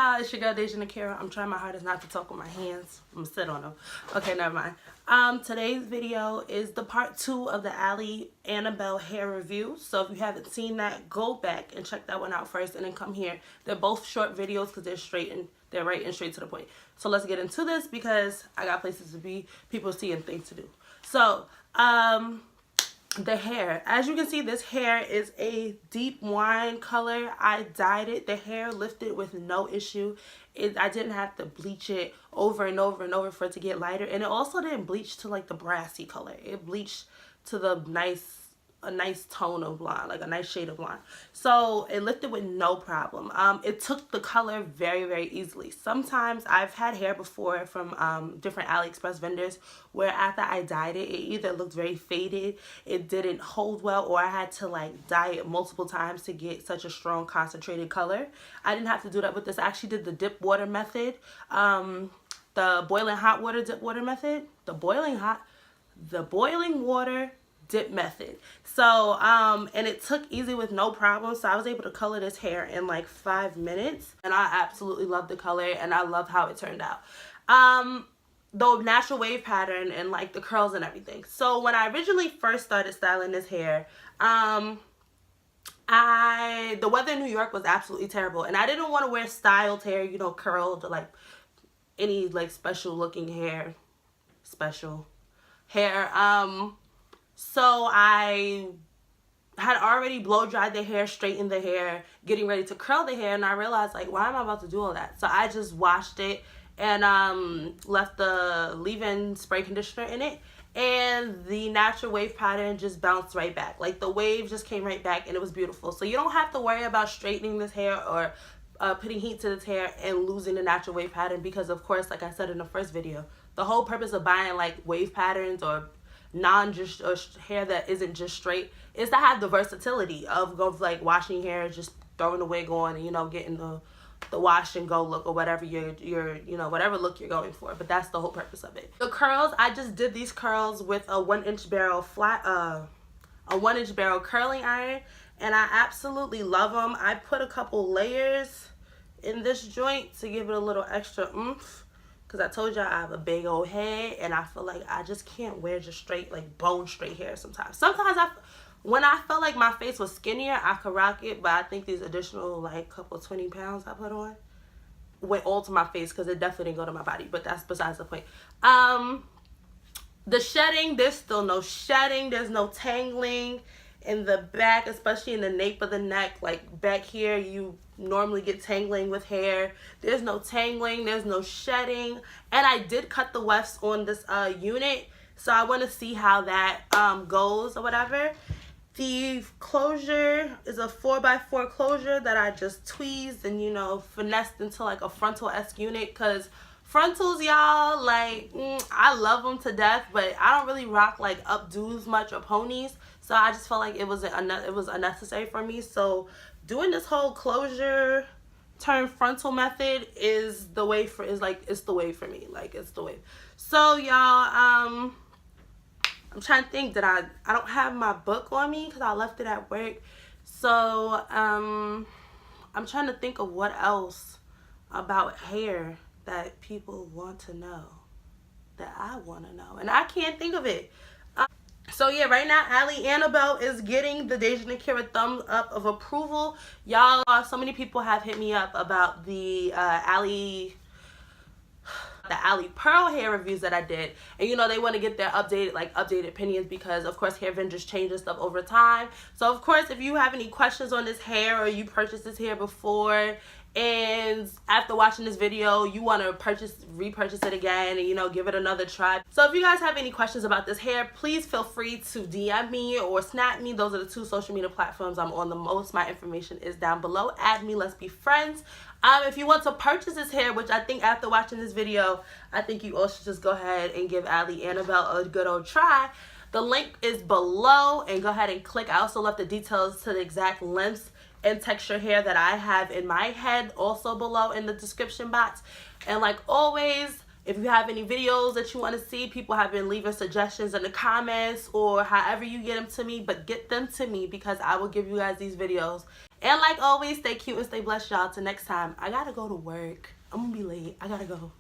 y'all, it's your girl Deja Nakira. I'm trying my hardest not to talk with my hands. I'm gonna sit on them. Okay, never mind. Today's video is the part 2 of the Allie Annabelle hair review. So if you haven't seen that, go back and check that one out first and then come here. They're both short videos because they're right and straight to the point. So let's get into this because I got places to be, people seeing things to do. So, the hair, as you can see, this hair is a deep wine color. I dyed it. The hair lifted with no issue. I didn't have to bleach it over and over and over for it to get lighter, and it also didn't bleach to like the brassy color. It bleached to the a nice tone of blonde, like a nice shade of blonde. So it lifted with no problem. It took the color very, very easily. Sometimes I've had hair before from different AliExpress vendors where after I dyed it, it either looked very faded, it didn't hold well, or I had to like dye it multiple times to get such a strong concentrated color. I didn't have to do that with this. I actually did the dip water method, the boiling hot water dip water method, the boiling water dip method. So and it took easy with no problem, so I was able to color this hair in like 5 minutes, and I absolutely love the color and I love how it turned out. The natural wave pattern and like the curls and everything. So when I originally first started styling this hair, the weather in New York was absolutely terrible, and I didn't want to wear styled hair, you know, curled, like any like special looking hair. So I had already blow dried the hair, straightened the hair, getting ready to curl the hair, and I realized, like, why am I about to do all that? So I just washed it and left the leave-in spray conditioner in it, and the natural wave pattern just bounced right back. Like, the wave just came right back, and it was beautiful. So you don't have to worry about straightening this hair or putting heat to this hair and losing the natural wave pattern, because, of course, like I said in the first video, the whole purpose of buying, like, wave patterns or hair that isn't just straight is to have the versatility of like washing hair, just throwing the wig on, and, you know, getting the wash and go look, or whatever whatever look you're going for. But that's the whole purpose of it. The curls, I just did these curls with a 1-inch barrel a 1-inch barrel curling iron, and I absolutely love them. I put a couple layers in this joint to give it a little extra oomph, because I told y'all I have a big old head, and I feel like I just can't wear just straight, like bone straight hair sometimes. Sometimes when I felt like my face was skinnier, I could rock it, but I think these additional like couple 20 pounds I put on went all to my face, because it definitely didn't go to my body, but that's besides the point. The shedding, there's still no shedding, there's no tangling in the back, especially in the nape of the neck. Like back here, you normally get tangling with hair. There's no tangling, there's no shedding, and I did cut the wefts on this unit, so I want to see how that goes or whatever. The closure is a 4x4 closure that I just tweezed and, you know, finessed into like a frontal-esque unit, because frontals, y'all, like, I love them to death, but I don't really rock like updos much or ponies, so I just felt like it was unnecessary for me. So doing this whole closure turn frontal method is the way for me. Like, it's the way. So y'all, I'm trying to think that I don't have my book on me because I left it at work. So I'm trying to think of what else about hair that people want to know that I want to know, and I can't think of it. So yeah, right now Allie Annabelle is getting the Deja Nakira thumbs up of approval. Y'all, so many people have hit me up about the Allie Pearl hair reviews that I did, and you know, they want to get their updated opinions, because of course hair vendors change this stuff over time. So of course, if you have any questions on this hair, or you purchased this hair before and after watching this video you want to repurchase it again and, you know, give it another try. So if you guys have any questions about this hair, please feel free to DM me or snap me. Those are the 2 social media platforms I'm on the most. My information is down below. Add me, let's be friends. If you want to purchase this hair, which I think after watching this video, I think you all should just go ahead and give Allie Annabelle a good old try. The link is below, and go ahead and click. I also left the details to the exact lengths and texture hair that I have in my head also below in the description box. And like always, If you have any videos that you want to see, people have been leaving suggestions in the comments or however you get them to me, but get them to me because I will give you guys these videos. And like always, stay cute and stay blessed, y'all. Till next time, I gotta go to work. I'm gonna be late. I gotta go.